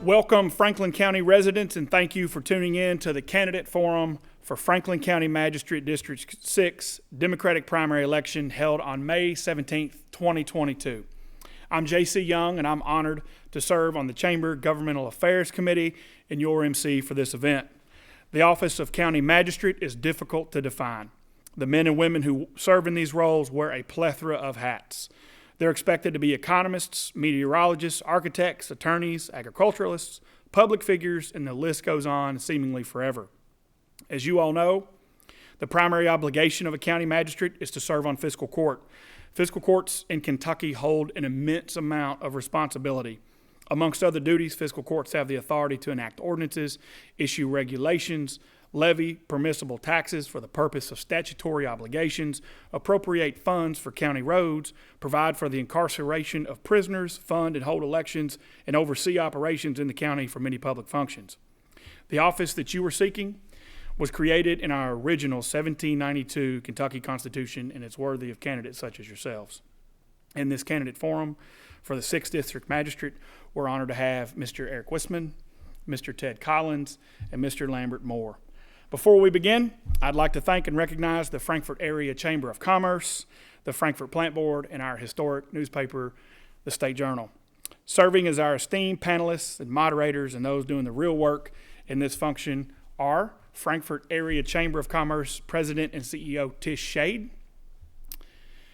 Welcome, Franklin County residents, and thank you for tuning in to the candidate forum for Franklin County Magistrate District 6 Democratic primary election held on May 17, 2022. I'm J.C. Young, and I'm honored to serve on the Chamber Governmental Affairs Committee and your MC for this event. The office of County Magistrate is difficult to define. The men and women who serve in these roles wear a plethora of hats. They're expected to be economists, meteorologists, architects, attorneys, agriculturalists, public figures, and the list goes on seemingly forever. As you all know, the primary obligation of a county magistrate is to serve on fiscal court. Fiscal courts in Kentucky hold an immense amount of responsibility. Amongst other duties, fiscal courts have the authority to enact ordinances, issue regulations, levy permissible taxes for the purpose of statutory obligations, appropriate funds for county roads, provide for the incarceration of prisoners, fund and hold elections, and oversee operations in the county for many public functions. The office that you were seeking was created in our original 1792 Kentucky Constitution, and it's worthy of candidates such as yourselves. In this candidate forum for the 6th District Magistrate, we're honored to have Mr. Eric Whisman, Mr. Ted Collins, and Mr. Lambert Moore. Before we begin, I'd like to thank and recognize the Frankfort Area Chamber of Commerce, the Frankfort Plant Board, and our historic newspaper, the State Journal. Serving as our esteemed panelists and moderators and those doing the real work in this function are Frankfort Area Chamber of Commerce President and CEO Tish Shade,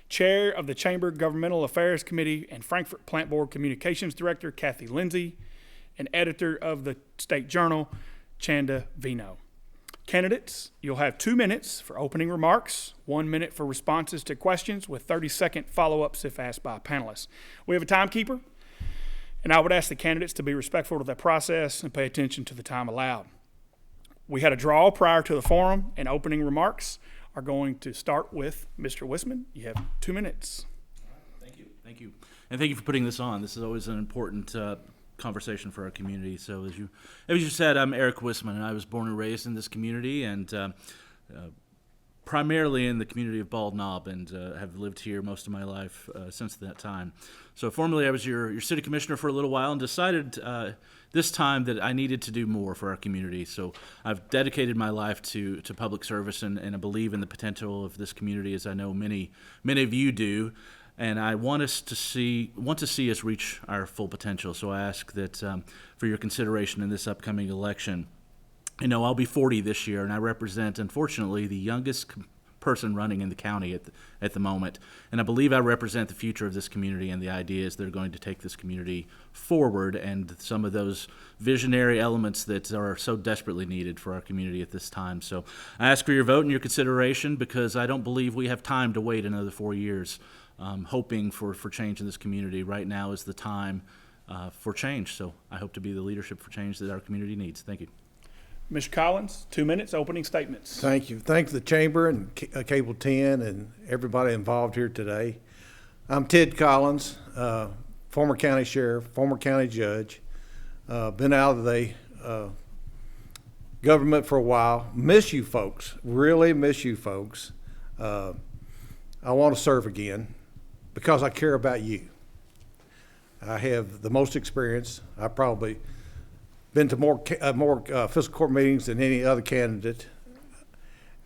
Chair of the Chamber Governmental Affairs Committee and Frankfort Plant Board Communications Director Kathy Lindsay, and Editor of the State Journal, Chanda Vino. Candidates, you'll have 2 minutes for opening remarks, 1 minute for responses to questions with 30-second follow-ups if asked by panelists. We have a timekeeper, and I would ask the candidates to be respectful of that process and pay attention to the time allowed. We had a draw prior to the forum, and opening remarks are going to start with Mr. Whisman. You have 2 minutes. Thank you. Thank you. And thank you for putting this on. This is always an important conversation for our community. So as you said, I'm Eric Whisman, and I was born and raised in this community, and primarily in the community of Bald Knob, and have lived here most of my life since that time. So formerly I was your city commissioner for a little while, and decided this time that I needed to do more for our community. So I've dedicated my life to public service, and I believe in the potential of this community, as I know many of you do. And I want to see us reach our full potential. So I ask that for your consideration in this upcoming election. You know, I'll be 40 this year, and I represent, unfortunately, the youngest person running in the county at the moment. And I believe I represent the future of this community and the ideas that are going to take this community forward, and some of those visionary elements that are so desperately needed for our community at this time. So I ask for your vote and your consideration, because I don't believe we have time to wait another 4 years. Hoping for change in this community. Right now is the time for change. So I hope to be the leadership for change that our community needs. Thank you. Mr. Collins, 2 minutes, opening statements. Thank you. Thank the Chamber and Cable 10 and everybody involved here today. I'm Ted Collins, former county sheriff, former county judge. Been out of the government for a while. Miss you folks. Really miss you folks. I want to serve again, because I care about you. I have the most experience. I've probably been to more fiscal court meetings than any other candidate.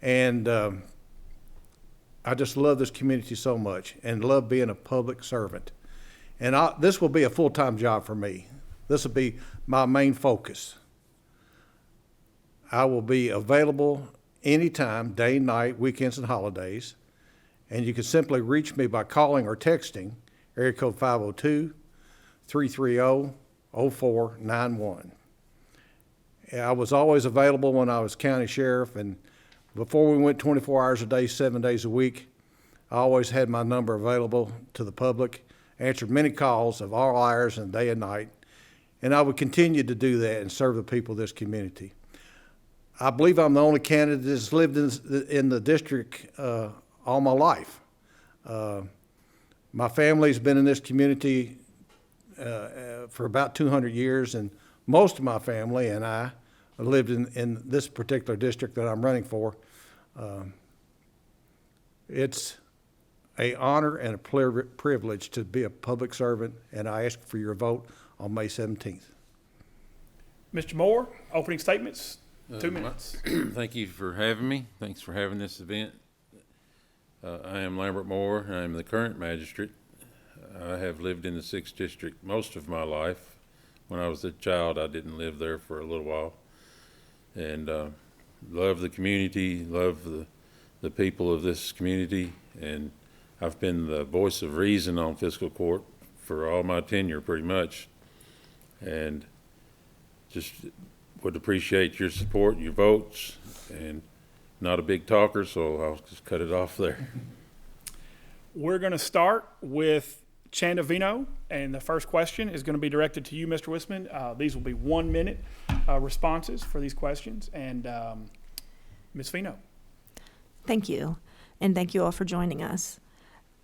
And I just love this community so much, and love being a public servant. And this will be a full-time job for me. This will be my main focus. I will be available anytime, day and night, weekends and holidays. And you can simply reach me by calling or texting area code 502-330-0491. I was always available when I was county sheriff, and before we went 24 hours a day, 7 days a week, I always had my number available to the public, answered many calls of all hours and day and night, and I would continue to do that and serve the people of this community. I believe I'm the only candidate that's lived in the district all my life. My family's been in this community for about 200 years, and most of my family and I lived in this particular district that I'm running for. It's an honor and a privilege to be a public servant, and I ask for your vote on May 17th. Mr. Moore, opening statements, 2 minutes. Thank you for having me. Thanks for having this event. I am Lambert Moore. I am the current magistrate. I have lived in the 6th District most of my life. When I was a child, I didn't live there for a little while. And love the community, love the people of this community. And I've been the voice of reason on fiscal court for all my tenure, pretty much. And just would appreciate your support, your votes, and not a big talker, so I'll just cut it off there. We're going to start with Chandavino, and the first question is going to be directed to you, Mr. Whisman. These will be 1 minute responses for these questions, and Ms. Fino. Thank you, and thank you all for joining us.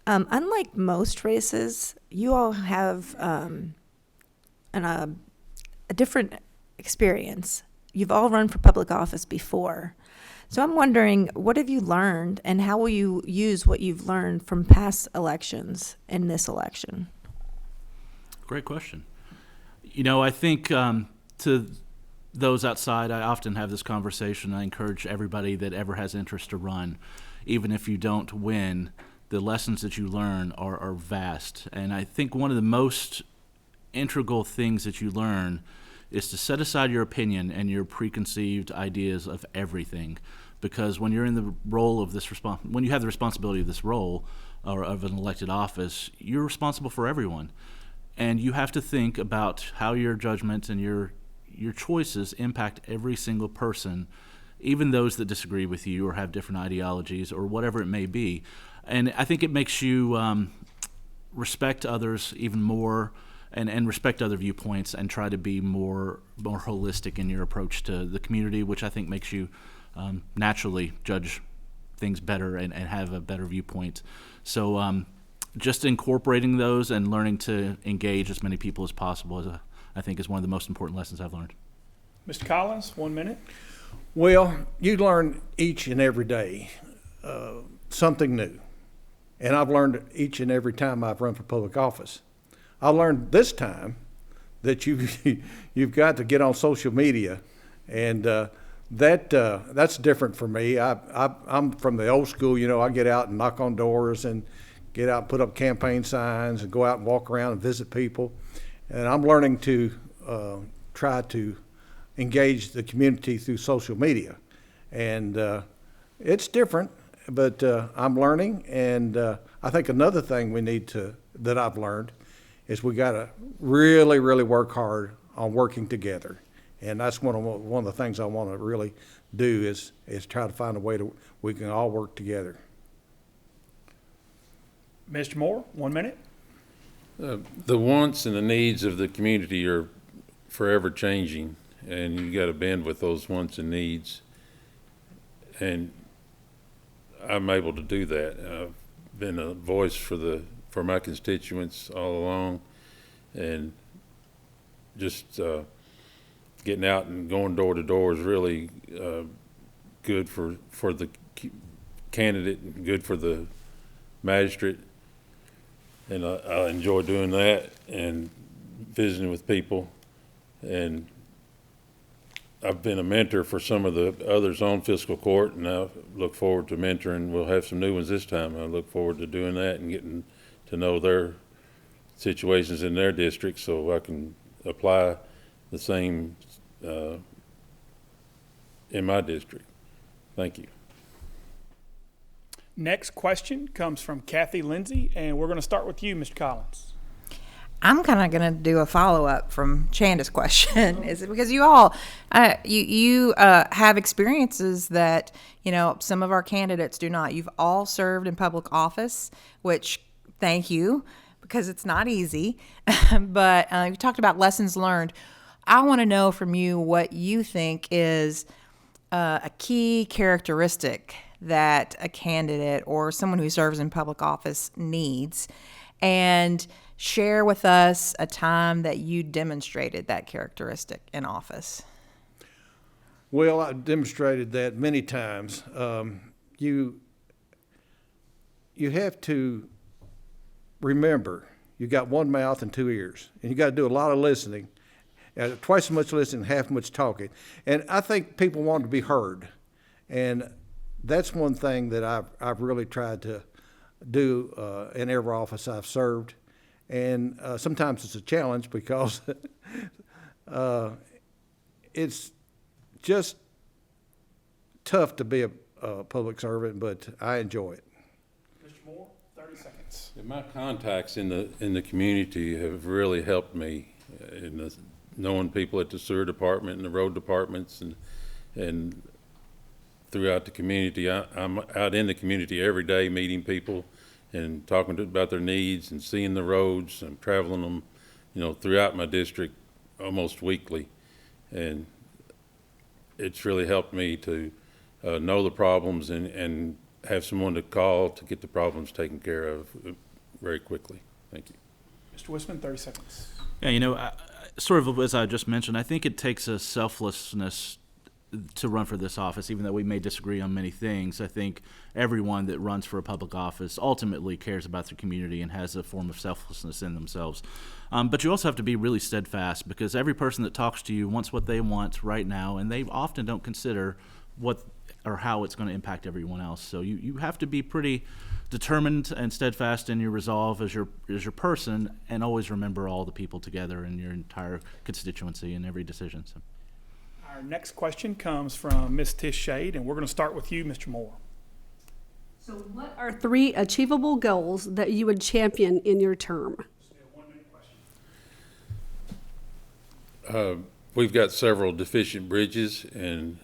Unlike most races, you all have a different experience. You've all run for public office before. So I'm wondering, what have you learned, and how will you use what you've learned from past elections in this election? Great question. You know, I think to those outside, I often have this conversation. I encourage everybody that ever has interest to run, even if you don't win, the lessons that you learn are vast. And I think one of the most integral things that you learn is to set aside your opinion and your preconceived ideas of everything, because when you're in the role of this when you have the responsibility of this role or of an elected office, you're responsible for everyone, and you have to think about how your judgment and your choices impact every single person, even those that disagree with you or have different ideologies or whatever it may be. And I think it makes you respect others even more, and respect other viewpoints, and try to be more holistic in your approach to the community, which I think makes you naturally judge things better and have a better viewpoint. So just incorporating those and learning to engage as many people as possible I think is one of the most important lessons I've learned. Mr. Collins, 1 minute. Well, you learn each and every day something new. And I've learned each and every time I've run for public office. I learned this time that you've got to get on social media, and that's different for me. I'm from the old school. You know, I get out and knock on doors and get out and put up campaign signs and go out and walk around and visit people. And I'm learning to try to engage the community through social media, and it's different, but I'm learning. And I think another thing that I've learned is we got to really, really work hard on working together. And that's one of the things I want to really do is try to find a way we can all work together. Mr. Moore, 1 minute. The wants and the needs of the community are forever changing, and you got to bend with those wants and needs. And I'm able to do that. I've been a voice for my constituents all along, and just getting out and going door to door is really good for the candidate and good for the magistrate, and I enjoy doing that and visiting with people. And I've been a mentor for some of the others on fiscal court, and I look forward to mentoring. We'll have some new ones this time. I look forward to doing that and getting to know their situations in their district, so I can apply the same in my district. Thank you. Next question comes from Kathy Lindsay, and we're going to start with you, Mr. Collins. I'm kind of going to do a follow-up from Chanda's question, is it because you all, you have experiences that, you know, some of our candidates do not. You've all served in public office, which thank you, because it's not easy. But you talked about lessons learned. I want to know from you what you think is a key characteristic that a candidate or someone who serves in public office needs, and share with us a time that you demonstrated that characteristic in office. Well, I've demonstrated that many times. You have to remember you got one mouth and two ears, and you got to do a lot of listening, Twice as much listening, half as much talking. And I think people want to be heard. And that's one thing that I've really tried to do in every office I've served. And sometimes it's a challenge because it's just tough to be a public servant, but I enjoy it. Mr. Moore, 30 seconds. Yeah, my contacts in the community have really helped me in knowing people at the sewer department and the road departments and throughout the community. I'm out in the community every day meeting people and talking about their needs and seeing the roads. I'm traveling them, throughout my district almost weekly. And it's really helped me to know the problems and have someone to call to get the problems taken care of very quickly. Thank you. Mr. Whisman, 30 seconds. Yeah, sort of as I just mentioned, I think it takes a selflessness to run for this office, even though we may disagree on many things. I think everyone that runs for a public office ultimately cares about their community and has a form of selflessness in themselves. But you also have to be really steadfast, because every person that talks to you wants what they want right now, and they often don't consider what or how it's going to impact everyone else. So you have to be pretty determined and steadfast in your resolve as your person, and always remember all the people together in your entire constituency in every decision. So. Our next question comes from Ms. Tish Shade, and we're going to start with you, Mr. Moore. So what are 3 achievable goals that you would champion in your term? We've got several deficient bridges, and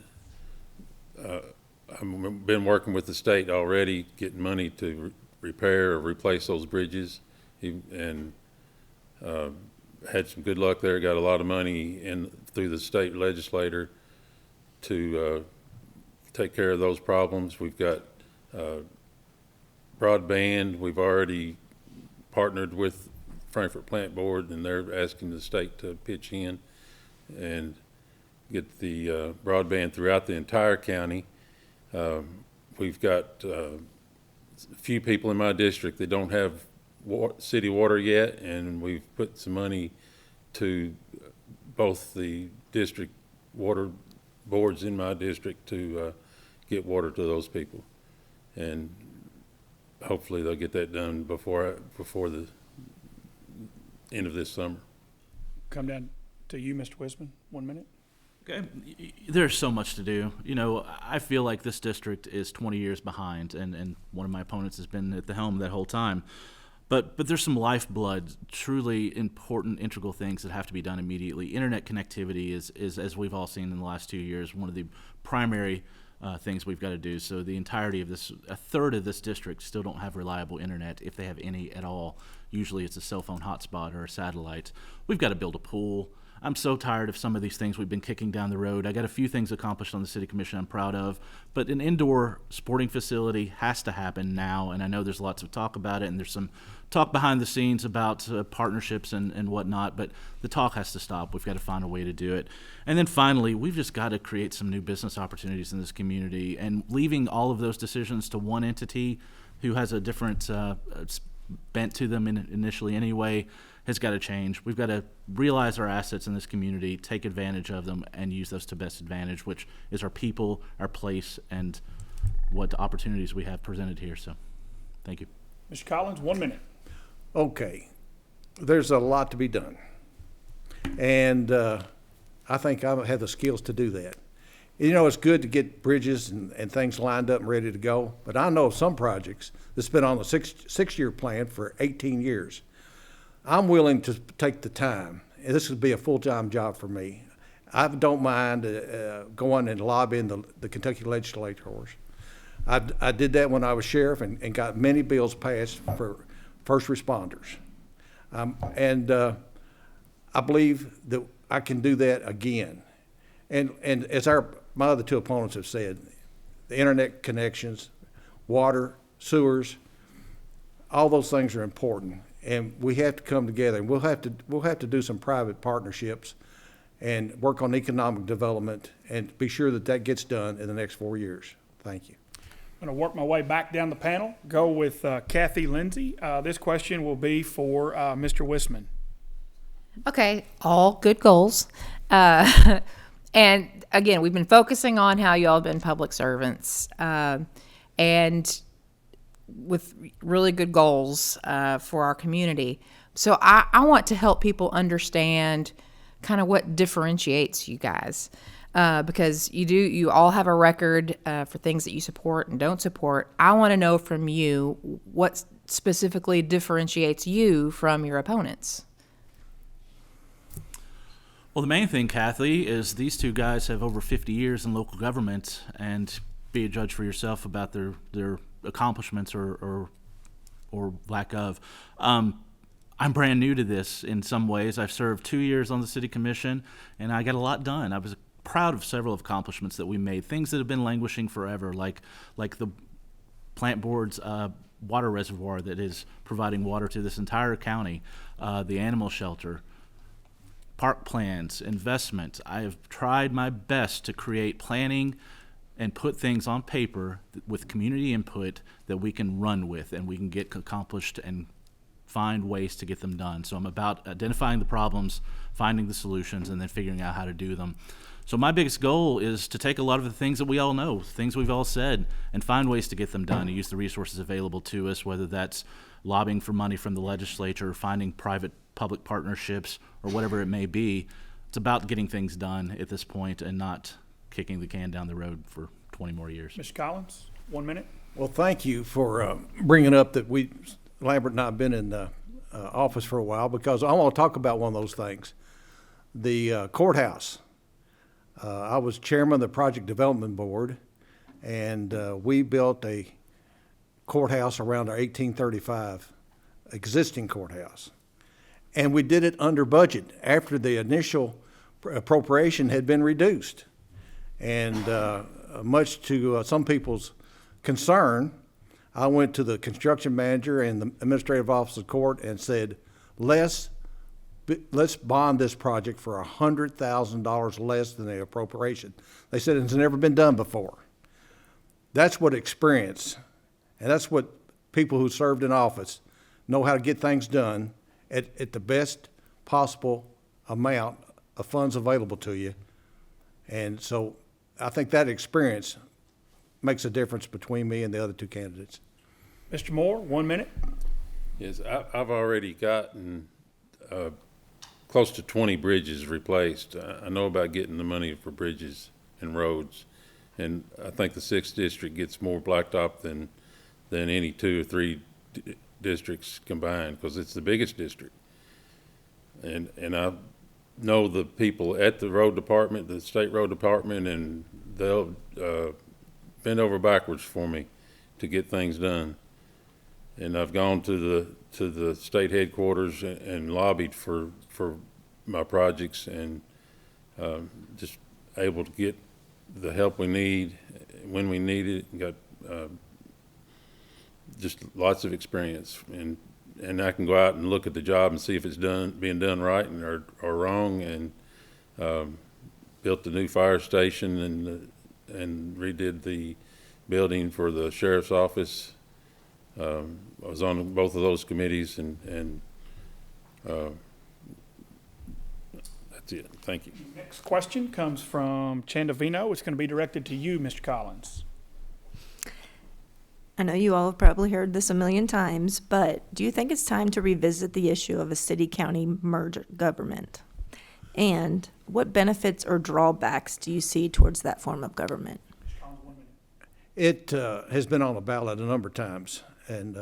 I've been working with the state already, getting money to repair or replace those bridges, and had some good luck there. Got a lot of money through the state legislator to take care of those problems. We've got broadband. We've already partnered with Frankfort Plant Board, and they're asking the state to pitch in and get the broadband throughout the entire county. We've got a few people in my district that don't have city water yet, and we've put some money to both the district water boards in my district to get water to those people, and hopefully they'll get that done before the end of this summer. Come down to you, Mr. Whisman, 1 minute. Okay, there's so much to do. I feel like this district is 20 years behind, and one of my opponents has been at the helm that whole time. But there's some lifeblood, truly important, integral things that have to be done immediately. Internet connectivity is, as we've all seen in the last 2 years, one of the primary things we've got to do. So the entirety of this, a third of this district still don't have reliable internet, if they have any at all. Usually it's a cell phone hotspot or a satellite. We've got to build a pool. I'm so tired of some of these things we've been kicking down the road. I got a few things accomplished on the city commission I'm proud of, but an indoor sporting facility has to happen now, and I know there's lots of talk about it, and there's some talk behind the scenes about partnerships and whatnot, but the talk has to stop. We've got to find a way to do it. And then finally, we've just got to create some new business opportunities in this community, and leaving all of those decisions to one entity who has a different bent to them initially anyway has got to change. We've got to realize our assets in this community, take advantage of them, and use those to best advantage, which is our people, our place, and what opportunities we have presented here. So, thank you. Mr. Collins, 1 minute. Okay, there's a lot to be done, and I think I have the skills to do that. It's good to get bridges and things lined up and ready to go, but I know of some projects that's been on the six-year plan for 18 years. I'm willing to take the time, and this would be a full-time job for me. I don't mind going and lobbying the Kentucky legislators. I did that when I was sheriff and got many bills passed for first responders. And I believe that I can do that again. And as my other 2 opponents have said, the internet connections, water, sewers, all those things are important. And we have to come together, and we'll have to do some private partnerships and work on economic development and be sure that gets done in the next 4 years. Thank you. I'm going to work my way back down the panel, go with Kathy Lindsay. This question will be for Mr. Whisman. Okay, all good goals. And again, we've been focusing on how y'all have been public servants, and with really good goals for our community. So I want to help people understand kind of what differentiates you guys, because you all have a record for things that you support and don't support. I want to know from you what specifically differentiates you from your opponents. Well, the main thing, Kathy, is these two guys have over 50 years in local government, and be a judge for yourself about their accomplishments or lack of. I'm brand new to this in some ways. I've served 2 years on the city commission, and I got a lot done. I was proud of several accomplishments that we made, things that have been languishing forever, like the plant board's water reservoir that is providing water to this entire county, the animal shelter, park plans, investment. I have tried my best to create planning and put things on paper with community input that we can run with and we can get accomplished and find ways to get them done. So I'm about identifying the problems, finding the solutions, and then figuring out how to do them. So my biggest goal is to take a lot of the things that we all know, things we've all said, and find ways to get them done, and use the resources available to us, whether that's lobbying for money from the legislature, finding private-public partnerships, or whatever it may be. It's about getting things done at this point and not kicking the can down the road for 20 more years. Mr. Collins, 1 minute. Well, thank you for bringing up that Lambert and I have been in office for a while, because I want to talk about one of those things. The courthouse. I was chairman of the project development board, and we built a courthouse around our 1835 existing courthouse. And we did it under budget after the initial appropriation had been reduced. And much to some people's concern, I went to the construction manager and the administrative office of court and said, let's bond this project for $100,000 less than the appropriation. They said it's never been done before. That's what experience, and that's what people who served in office know how to get things done at the best possible amount of funds available to you. And so I think that experience makes a difference between me and the other two candidates. Mr. Moore, 1 minute. Yes, I've already gotten close to 20 bridges replaced. I know about getting the money for bridges and roads, and I think the 6th district gets more blacktop than any 2 or 3 districts combined, because it's the biggest district. And I know the people at the road department, the state road department, and they'll bend over backwards for me to get things done. And I've gone to the state headquarters and lobbied for my projects, and just able to get the help we need when we need it. Got just lots of experience, and I can go out and look at the job and see if it's being done right or wrong. And built the new fire station and redid the building for the sheriff's office. I was on both of those committees, and that's it. Thank you. Next question comes from Chandavino. It's going to be directed to you, Mr. Collins. I know you all have probably heard this a million times, but do you think it's time to revisit the issue of a city-county merged government? And what benefits or drawbacks do you see towards that form of government? It has been on the ballot a number of times, and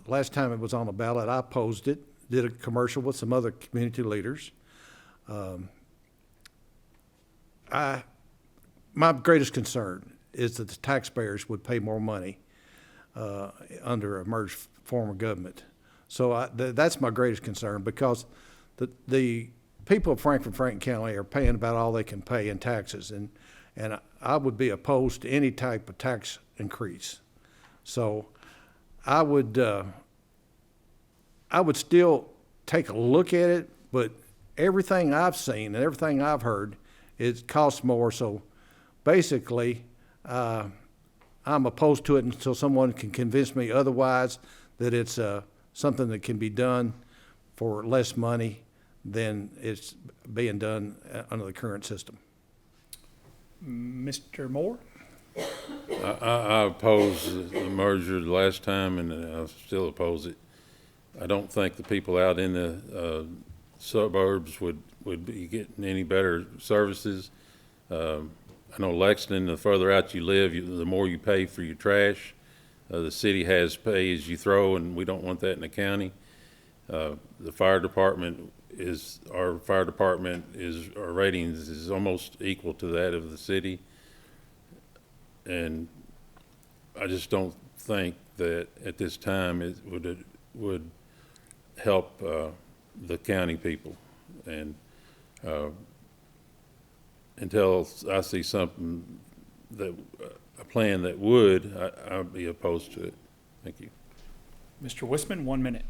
last time it was on the ballot, I opposed it, did a commercial with some other community leaders. My greatest concern is that the taxpayers would pay more money under a merged form of government. So that's my greatest concern, because the people of Franklin County are paying about all they can pay in taxes, and I would be opposed to any type of tax increase. So I would still take a look at it, but everything I've seen and everything I've heard, it costs more. So basically, I'm opposed to it until someone can convince me otherwise, that it's something that can be done for less money than it's being done under the current system. Mr. Moore? I opposed the merger the last time, and I still oppose it. I don't think the people out in the suburbs would be getting any better services. I know Lexington, the further out you live, the more you pay for your trash. The city has pay as you throw, and we don't want that in the county. The fire department our ratings is almost equal to that of the city. And I just don't think that at this time it would help the county people. And until I see something a plan that would, I'd be opposed to it. Thank you. Mr. Whisman, 1 minute.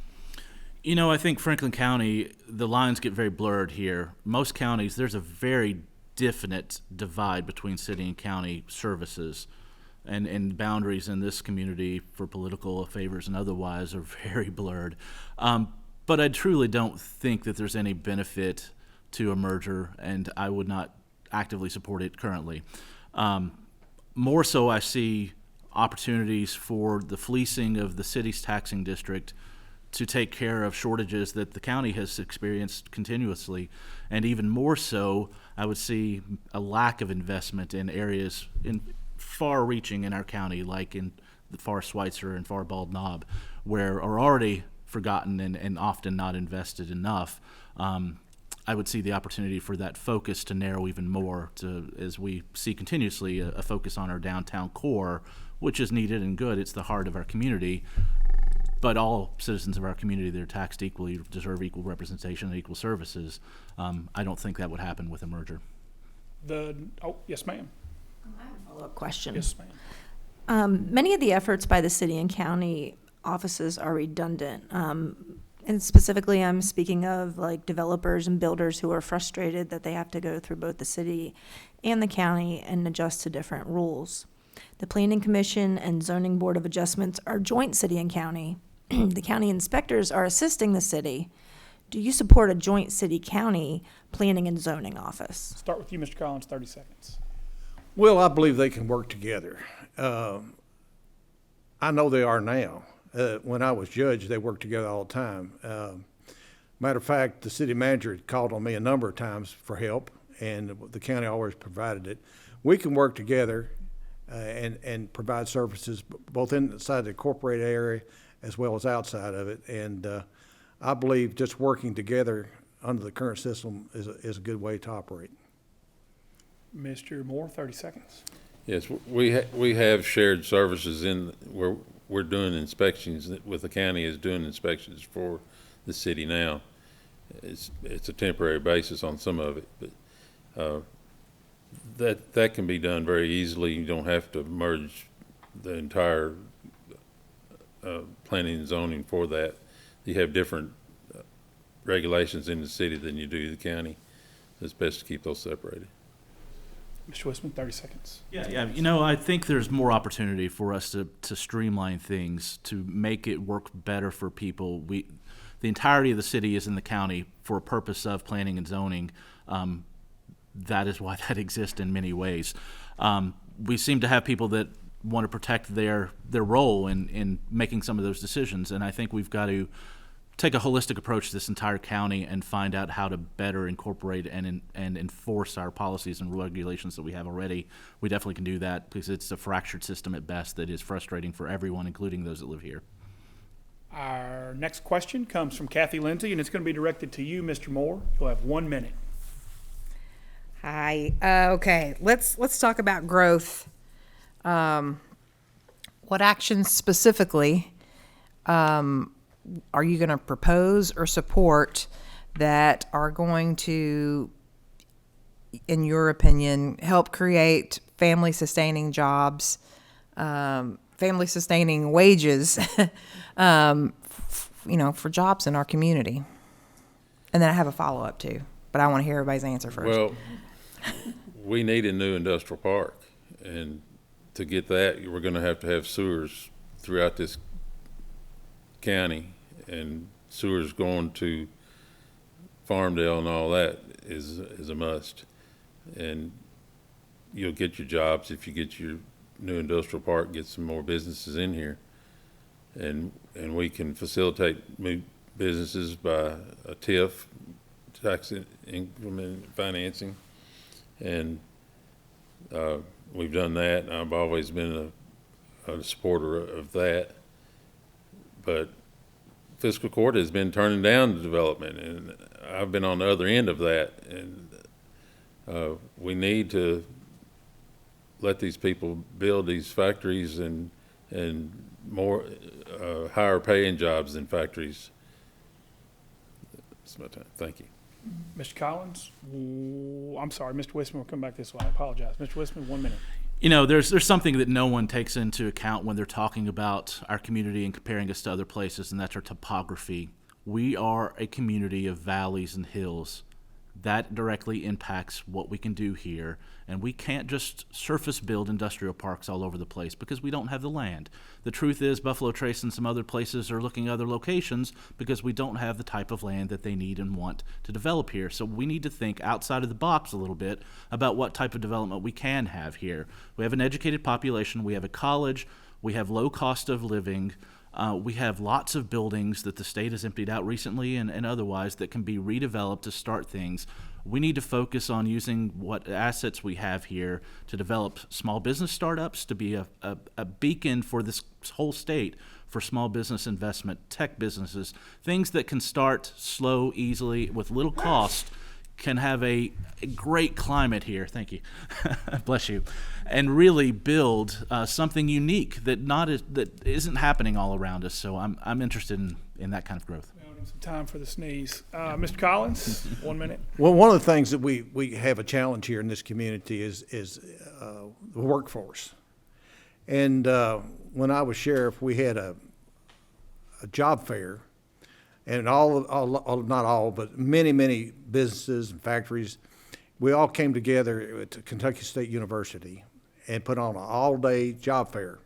You know, I think Franklin County, the lines get very blurred here. Most counties, there's a very definite divide between city and county services, and boundaries in this community for political favors and otherwise are very blurred. But I truly don't think that there's any benefit to a merger, and I would not actively support it currently. More so, I see opportunities for the fleecing of the city's taxing district to take care of shortages that the county has experienced continuously. And even more so, I would see a lack of investment in areas far-reaching in our county, like in the far Schweitzer and far Bald Knob, where are already forgotten and often not invested enough. I would see the opportunity for that focus to narrow even more, as we see continuously a focus on our downtown core, which is needed and good. It's the heart of our community. But all citizens of our community that are taxed equally deserve equal representation and equal services. I don't think that would happen with a merger. Yes, ma'am. I have a follow-up question. Yes, ma'am. Many of the efforts by the city and county offices are redundant. And specifically, I'm speaking of like developers and builders who are frustrated that they have to go through both the city and the county and adjust to different rules. The Planning Commission and Zoning Board of Adjustments are joint city and county. The county inspectors are assisting the city. Do you support a joint city-county planning and zoning office? Start with you, Mr. Collins, 30 seconds. Well, I believe they can work together. I know they are now. When I was judge, they worked together all the time. Matter of fact, the city manager had called on me a number of times for help, and the county always provided it. We can work together and provide services both inside the corporate area as well as outside of it. And I believe just working together under the current system is a good way to operate. Mr. Moore, 30 seconds. Yes, we have shared services where we're doing inspections with the county is doing inspections for the city now. It's a temporary basis on some of it, but that can be done very easily. You don't have to merge the entire planning and zoning for that. You have different regulations in the city than you do the county. It's best to keep those separated. Mr. Whisman, 30 seconds. Yeah. You know, I think there's more opportunity for us to streamline things, to make it work better for people. The entirety of the city is in the county for a purpose of planning and zoning. That is why that exists in many ways. We seem to have people that want to protect their role in making some of those decisions, and I think we've got to take a holistic approach to this entire county and find out how to better incorporate and enforce our policies and regulations that we have already. We definitely can do that because it's a fractured system at best that is frustrating for everyone, including those that live here. Our next question comes from Kathy Lindsay, and it's going to be directed to you, Mr. Moore. You'll have 1 minute. Hi. Okay. Let's talk about growth. What actions specifically are you going to propose or support that are going to, in your opinion, help create family-sustaining jobs, family-sustaining wages, for jobs in our community? And then I have a follow-up too, but I want to hear everybody's answer first. Well, we need a new industrial park, and to get that, we're going to have sewers throughout this county, and sewers going to Farmdale and all that is a must. And you'll get your jobs if you get your new industrial park, get some more businesses in here. And we can facilitate new businesses by a TIF, tax increment financing. And we've done that, and I've always been a supporter of that. But fiscal court has been turning down the development, and I've been on the other end of that. And we need to let these people build these factories and more higher paying jobs than factories. That's my time. Thank you. Mr. Collins? I'm sorry, Mr. Whisman will come back this way. I apologize. Mr. Whisman, 1 minute. You know, there's something that no one takes into account when they're talking about our community and comparing us to other places, and that's our topography. We are a community of valleys and hills. That directly impacts what we can do here, and we can't just surface build industrial parks all over the place because we don't have the land. The truth is Buffalo Trace and some other places are looking at other locations because we don't have the type of land that they need and want to develop here. So we need to think outside of the box a little bit about what type of development we can have here. We have an educated population, we have a college, we have low cost of living. We have lots of buildings that the state has emptied out recently and otherwise that can be redeveloped to start things. We need to focus on using what assets we have here to develop small business startups, to be a beacon for this whole state for small business investment, tech businesses, things that can start slow, easily, with little cost, can have a great climate here, thank you, bless you, and really build something unique that isn't happening all around us. So I'm interested in that kind of growth. We'll need some time for the sneeze. Mr. Collins, 1 minute. Well, one of the things that we have a challenge here in this community is the workforce. And when I was sheriff, we had a job fair, and all not all, but many businesses and factories, we all came together at Kentucky State University and put on an all-day job fair.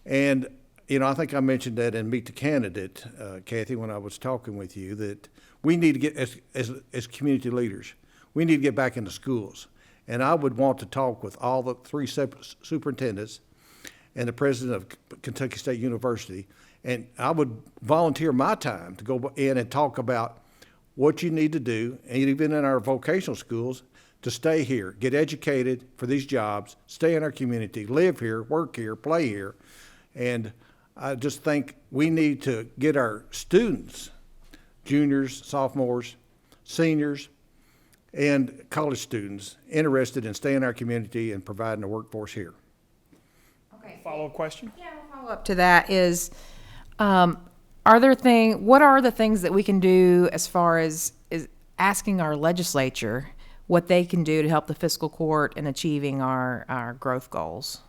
And you know, I think I mentioned that in Meet the Candidate, Kathy, when I was talking with you, that we need to get, as community leaders, we need to get back into schools. And I would want to talk with all the 3 superintendents and the president of Kentucky State University, and I would volunteer my time to go in and talk about what you need to do, and even in our vocational schools, to stay here, get educated for these jobs, stay in our community, live here, work here, play here. And I just think we need to get our students, juniors, sophomores, seniors, and college students interested in staying in our community and providing a workforce here. Okay. Follow-up question? Yeah, a follow-up to that is, what are the things that we can do as far as asking our legislature what they can do to help the fiscal court in achieving our growth goals?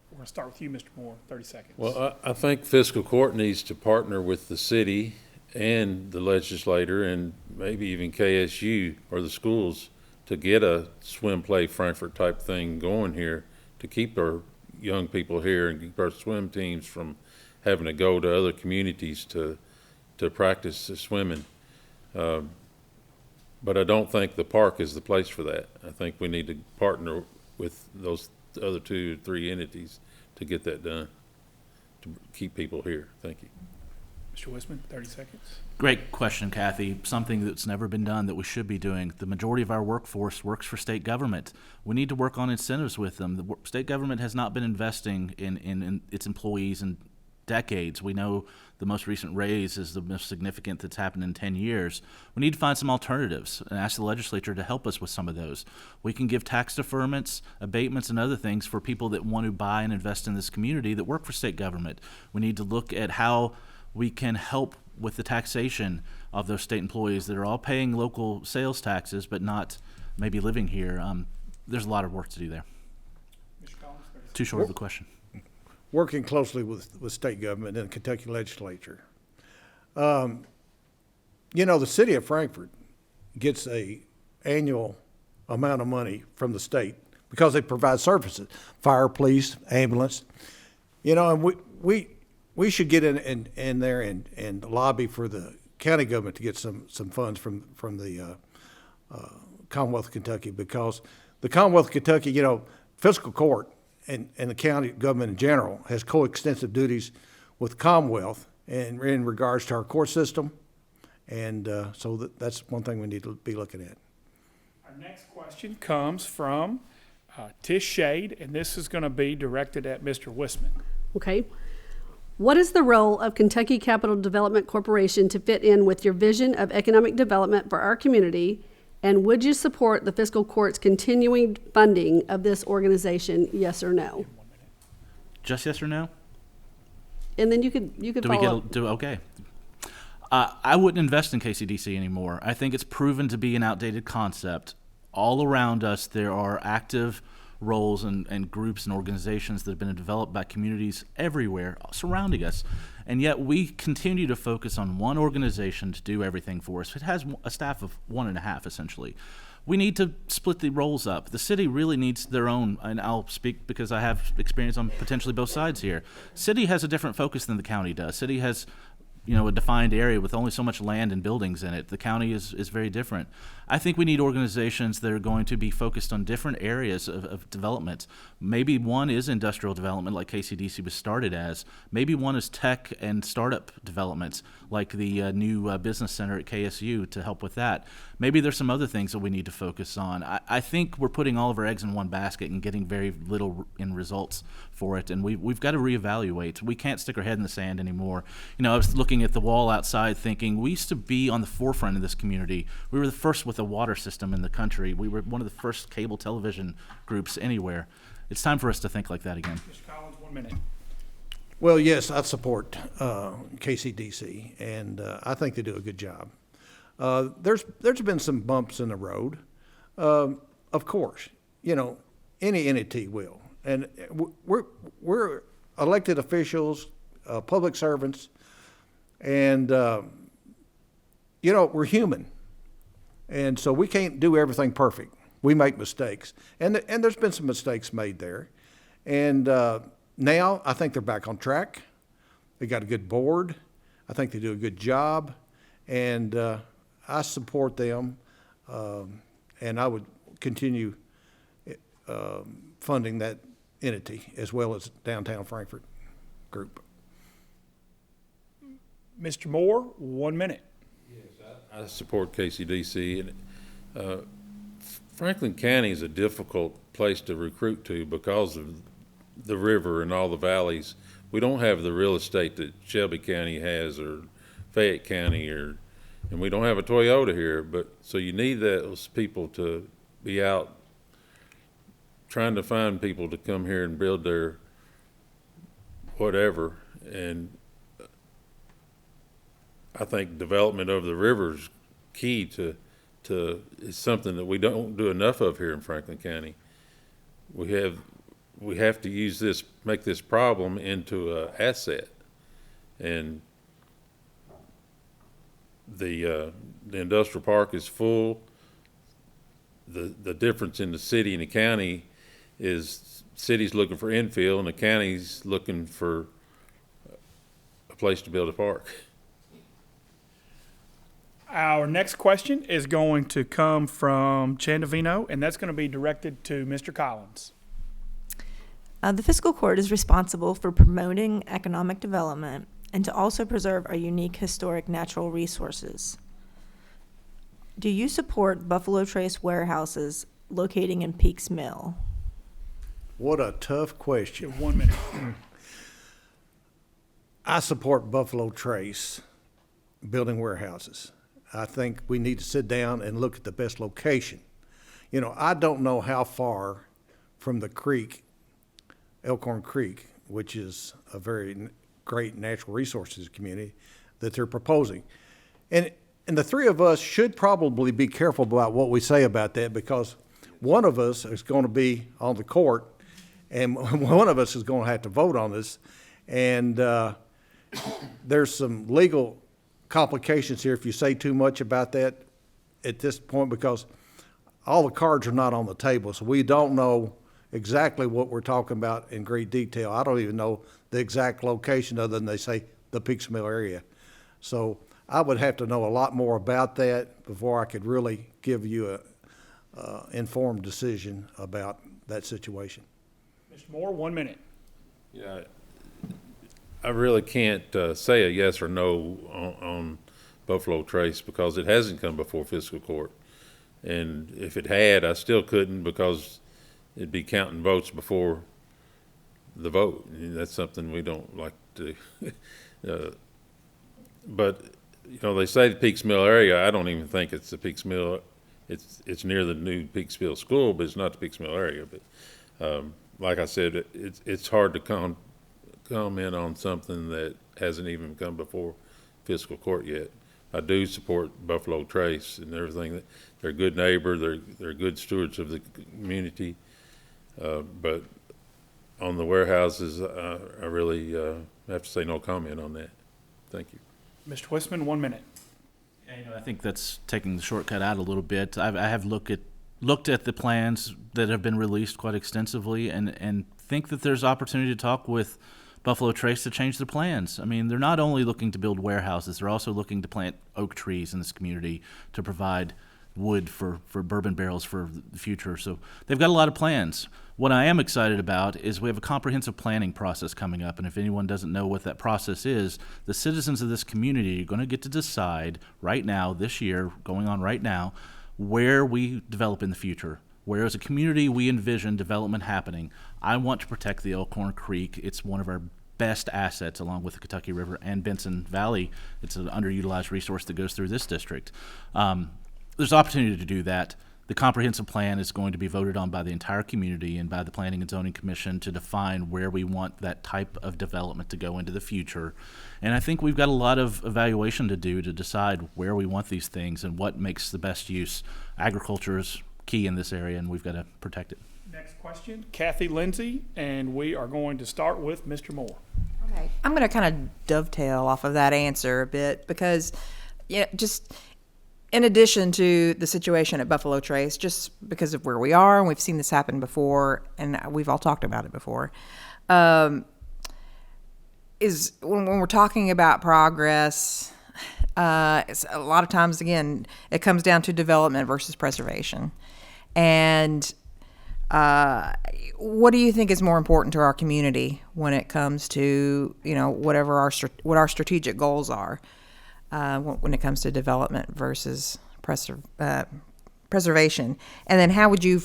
We're going to start with you, Mr. Moore, 30 seconds. Well, I think fiscal court needs to partner with the city and the legislator and maybe even KSU or the schools to get a swim, play, Frankfort type thing going here to keep our young people here and keep our swim teams from having to go to other communities to practice swimming. But I don't think the park is the place for that. I think we need to partner with those other 2 or 3 entities to get that done, to keep people here. Thank you. Mr. Whisman, 30 seconds. Great question, Kathy. Something that's never been done that we should be doing. The majority of our workforce works for state government. We need to work on incentives with them. The state government has not been investing in its employees in decades. We know the most recent raise is the most significant that's happened in 10 years. We need to find some alternatives and ask the legislature to help us with some of those. We can give tax deferments, abatements, and other things for people that want to buy and invest in this community that work for state government. We need to look at how we can help with the taxation of those state employees that are all paying local sales taxes but not maybe living here. There's a lot of work to do there. Mr. Collins, 30 seconds. Too short of a question. Working closely with state government and the Kentucky legislature. You know, the city of Frankfort gets a annual amount of money from the state because they provide services, fire, police, ambulance. You know, and we should get in there and lobby for the county government to get some funds from the Commonwealth of Kentucky, because the Commonwealth of Kentucky, you know, fiscal court and the county government in general has coextensive duties with Commonwealth in regards to our court system. And so that's one thing we need to be looking at. Our next question comes from Tish Shade, and this is going to be directed at Mr. Whisman. Okay. What is the role of Kentucky Capital Development Corporation to fit in with your vision of economic development for our community? And would you support the fiscal court's continuing funding of this organization, yes or no? Just yes or no? And then you could follow up. Okay. I wouldn't invest in KCDC anymore. I think it's proven to be an outdated concept. All around us, there are active roles and groups and organizations that have been developed by communities everywhere surrounding us. And yet we continue to focus on one organization to do everything for us. It has a staff of 1.5, essentially. We need to split the roles up. The city really needs their own, and I'll speak because I have experience on potentially both sides here. City has a different focus than the county does. City has, you know, a defined area with only so much land and buildings in it. The county is very different. I think we need organizations that are going to be focused on different areas of development. Maybe one is industrial development, like KCDC was started as. Maybe one is tech and startup development, like the new business center at KSU to help with that. Maybe there's some other things that we need to focus on. I think we're putting all of our eggs in one basket and getting very little in results for it, and we've got to reevaluate. We can't stick our head in the sand anymore. You know, I was looking at the wall outside thinking, we used to be on the forefront of this community. We were the first with a water system in the country. We were one of the first cable television groups anywhere. It's time for us to think like that again. Mr. Collins, 1 minute. Well, yes, I support KCDC, and I think they do a good job. There's been some bumps in the road, of course. You know, any entity will, and we're elected officials, public servants, and you know, we're human, and so we can't do everything perfect. We make mistakes, and there's been some mistakes made there, and now I think they're back on track. They got a good board. I think they do a good job, and I support them, and I would continue funding that entity as well as Downtown Frankfort Group. Mr. Moore, 1 minute. I support KCDC. Franklin County is a difficult place to recruit to because of the river and all the valleys. We don't have the real estate that Shelby County has or Fayette County, and we don't have a Toyota here. But so you need those people to be out trying to find people to come here and build their whatever. And I think development of the river is key to is something that we don't do enough of here in Franklin County. We have to use this, make this problem into an asset, and the industrial park is full. The difference in the city and the county is city's looking for infill and the county's looking for a place to build a park. Our next question is going to come from Chandavino, and that's going to be directed to Mr. Collins. The fiscal court is responsible for promoting economic development and to also preserve our unique historic natural resources. Do you support Buffalo Trace warehouses locating in Peaks Mill? What a tough question. 1 minute. I support Buffalo Trace building warehouses. I think we need to sit down and look at the best location. You know, I don't know how far from the creek, Elkhorn Creek, which is a very great natural resources community, that they're proposing. And the three of us should probably be careful about what we say about that, because one of us is going to be on the court and one of us is going to have to vote on this. And there's some legal complications here if you say too much about that at this point, because all the cards are not on the table, so we don't know exactly what we're talking about in great detail. I don't even know the exact location other than they say the Peaks Mill area. So I would have to know a lot more about that before I could really give you a informed decision about that situation. Mr. Moore, 1 minute. Yeah, I really can't say a yes or no on Buffalo Trace because it hasn't come before fiscal court. And if it had, I still couldn't because it'd be counting votes before the vote. And that's something we don't like to but, you know, they say the Peaks Mill area. I don't even think it's the Peaks Mill. It's near the new Peaks Mill school, but it's not the Peaks Mill area. But like I said, it's hard to comment on something that hasn't even come before fiscal court yet. I do support Buffalo Trace and everything. They're a good neighbor. They're good stewards of the community. But on the warehouses, I really have to say no comment on that. Thank you. Mr. Whisman, 1 minute. Yeah, I think that's taking the shortcut out a little bit. I have looked at the plans that have been released quite extensively and think that there's opportunity to talk with Buffalo Trace to change their plans. I mean, they're not only looking to build warehouses, they're also looking to plant oak trees in this community to provide wood for bourbon barrels for the future. So they've got a lot of plans. What I am excited about is we have a comprehensive planning process coming up, and if anyone doesn't know what that process is, the citizens of this community are going to get to decide right now, this year, going on right now, where we develop in the future. Where as a community we envision development happening. I want to protect the Elkhorn Creek. It's one of our best assets along with the Kentucky River and Benson Valley. It's an underutilized resource that goes through this district. There's opportunity to do that. The comprehensive plan is going to be voted on by the entire community and by the Planning and Zoning Commission to define where we want that type of development to go into the future. And I think we've got a lot of evaluation to do to decide where we want these things and what makes the best use. Agriculture is key in this area, and we've got to protect it. Next question, Kathy Lindsay, and we are going to start with Mr. Moore. Okay. I'm going to kind of dovetail off of that answer a bit because, just in addition to the situation at Buffalo Trace, just because of where we are, and we've seen this happen before, and we've all talked about it before, is when we're talking about progress, it's a lot of times, again, it comes down to development versus preservation. And what do you think is more important to our community when it comes to, what our strategic goals are when it comes to development versus preservation? And then how would you,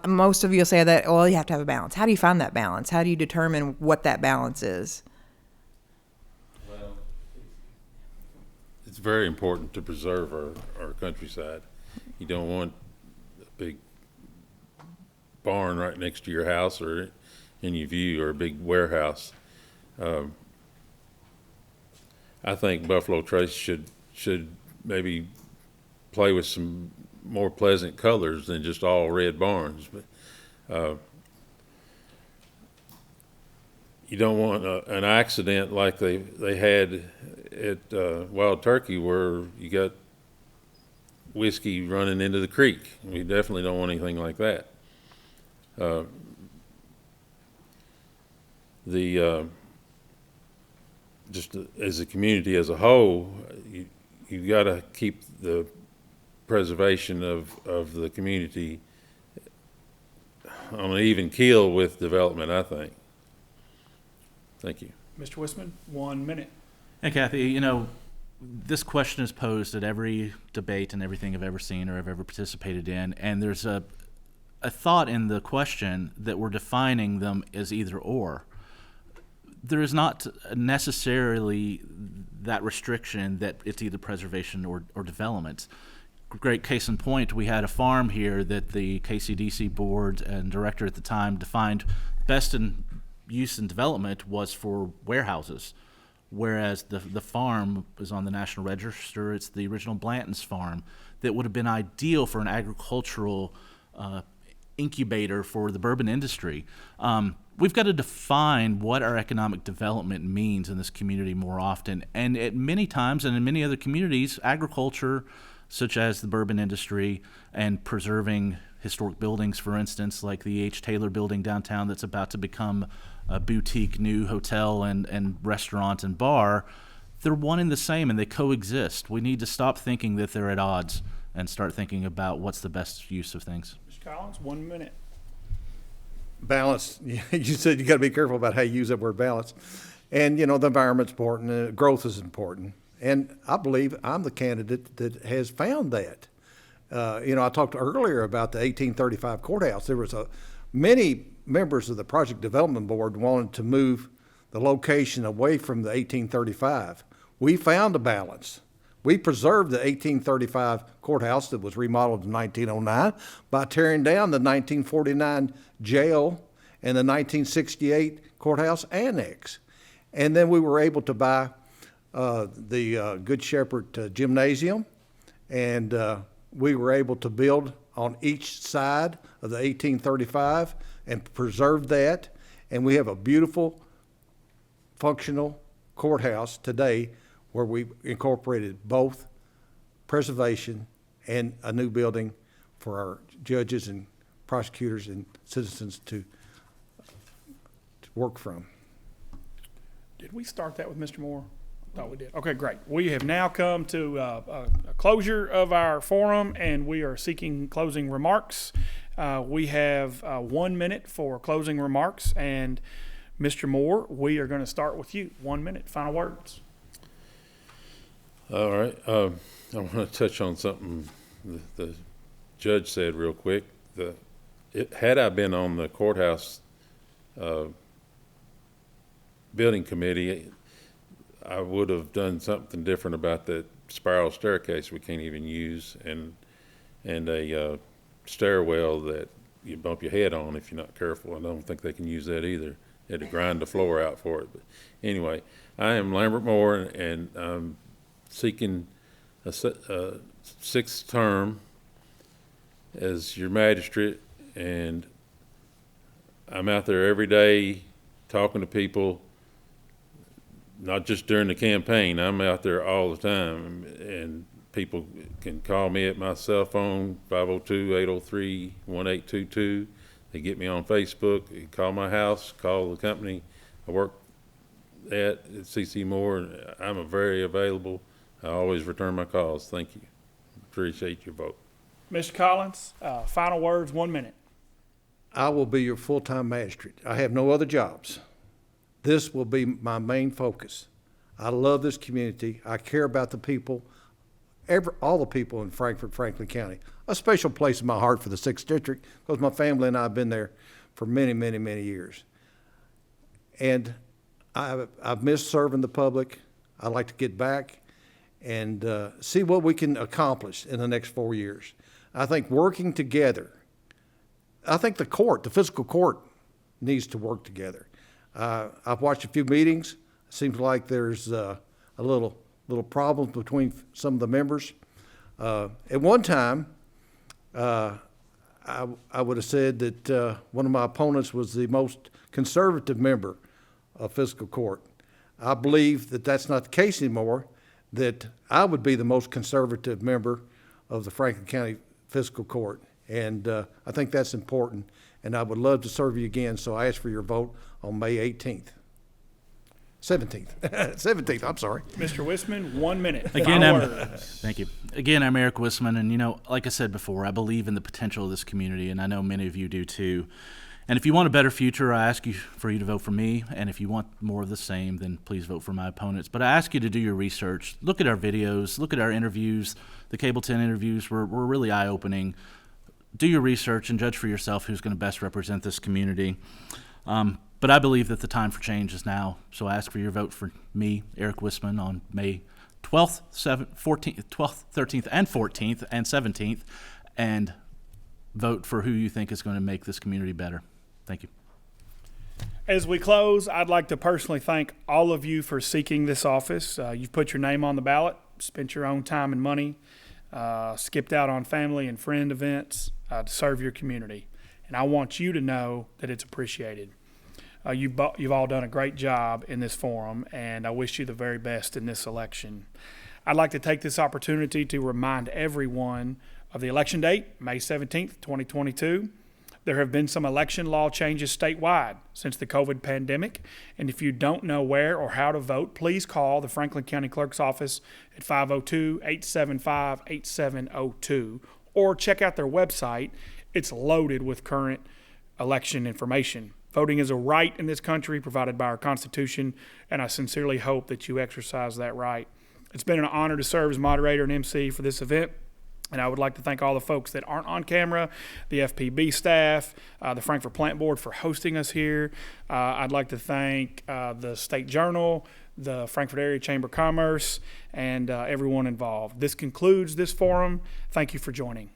most of you will say that, well, you have to have a balance. How do you find that balance? How do you determine what that balance is? Well, it's very important to preserve our countryside. You don't want big barn right next to your house or in your view, or a big warehouse. I think Buffalo Trace should maybe play with some more pleasant colors than just all red barns. But you don't want an accident like they had at Wild Turkey, where you got whiskey running into the creek. We definitely don't want anything like that. Just as a community as a whole, you got to keep the preservation of the community on an even keel with development, I think. Thank you. Mr. Whisman, 1 minute. Hey, Kathy, this question is posed at every debate and everything I've ever seen or I've ever participated in, and there's a thought in the question that we're defining them as either or. There is not necessarily that restriction that it's either preservation or development. Great case in point, we had a farm here that the KCDC board and director at the time defined best in use and development was for warehouses, whereas the farm is on the National Register. It's the original Blanton's farm that would have been ideal for an agricultural incubator for the bourbon industry. We've got to define what our economic development means in this community more often. And at many times, and in many other communities, agriculture, such as the bourbon industry, and preserving historic buildings, for instance, like the H. Taylor building downtown that's about to become a boutique new hotel and restaurant and bar, they're one and the same and they coexist. We need to stop thinking that they're at odds and start thinking about what's the best use of things. Mr. Collins, 1 minute. Balance. You said you got to be careful about how you use that word balance. And, the environment's important, and growth is important. And I believe I'm the candidate that has found that. I talked earlier about the 1835 courthouse. There was many members of the project development board wanted to move the location away from the 1835. We found a balance. We preserved the 1835 courthouse that was remodeled in 1909 by tearing down the 1949 jail and the 1968 courthouse annex. And then we were able to buy the Good Shepherd Gymnasium, and we were able to build on each side of the 1835 and preserve that. And we have a beautiful, functional courthouse today where we incorporated both preservation and a new building for our judges and prosecutors and citizens to work from. Did we start that with Mr. Moore? I thought we did. Okay, great. We have now come to a closure of our forum, and we are seeking closing remarks. We have 1 minute for closing remarks, and Mr. Moore, we are going to start with you. 1 minute, final words. All right. I want to touch on something the judge said real quick. Had I been on the courthouse building committee, I would have done something different about that spiral staircase we can't even use, and a stairwell that you bump your head on if you're not careful. I don't think they can use that either. They had to grind the floor out for it. But anyway, I am Lambert Moore, and I'm seeking a sixth term as your magistrate, and I'm out there every day talking to people, not just during the campaign. I'm out there all the time, and people can call me at my cell phone, 502-803-1822. They get me on Facebook. They call my house, call the company I work at CC Moore. I'm very available. I always return my calls. Thank you. Appreciate your vote. Mr. Collins, final words, 1 minute. I will be your full-time magistrate. I have no other jobs. This will be my main focus. I love this community. I care about the people, all the people in Frankfort, Franklin County. A special place in my heart for the 6th District because my family and I have been there for many, many, many years. And I've missed serving the public. I'd like to get back and see what we can accomplish in the next 4 years. I think working together, I think the fiscal court needs to work together. I've watched a few meetings. It seems like there's a little problems between some of the members. At one time, I would have said that one of my opponents was the most conservative member of fiscal court. I believe that that's not the case anymore, that I would be the most conservative member of the Franklin County Fiscal Court. And I think that's important, and I would love to serve you again, so I ask for your vote on May 18th. 17th, I'm sorry. Mr. Whisman, 1 minute. Again, Final words. thank you. Again, I'm Eric Whisman, and like I said before, I believe in the potential of this community, and I know many of you do too. And if you want a better future, I ask for you to vote for me, and if you want more of the same, then please vote for my opponents. But I ask you to do your research, look at our videos, look at our interviews. The Cable 10 interviews were really eye-opening. Do your research and judge for yourself who's going to best represent this community. But I believe that the time for change is now, so I ask for your vote for me, Eric Whisman, on May 12th, 12th, 13th, and 14th, and 17th, and vote for who you think is going to make this community better. Thank you. As we close, I'd like to personally thank all of you for seeking this office. You've put your name on the ballot, spent your own time and money, skipped out on family and friend events to serve your community. And I want you to know that it's appreciated. You've all done a great job in this forum, and I wish you the very best in this election. I'd like to take this opportunity to remind everyone of the election date, May 17th, 2022. There have been some election law changes statewide since the COVID pandemic, and if you don't know where or how to vote, please call the Franklin County Clerk's office at 502-875-8702, or check out their website. It's loaded with current election information. Voting is a right in this country provided by our Constitution, and I sincerely hope that you exercise that right. It's been an honor to serve as moderator and MC for this event. And I would like to thank all the folks that aren't on camera, the FPB staff, the Frankfort Plant Board for hosting us here. I'd like to thank the State Journal, the Frankfort Area Chamber of Commerce, and everyone involved. This concludes this forum. Thank you for joining.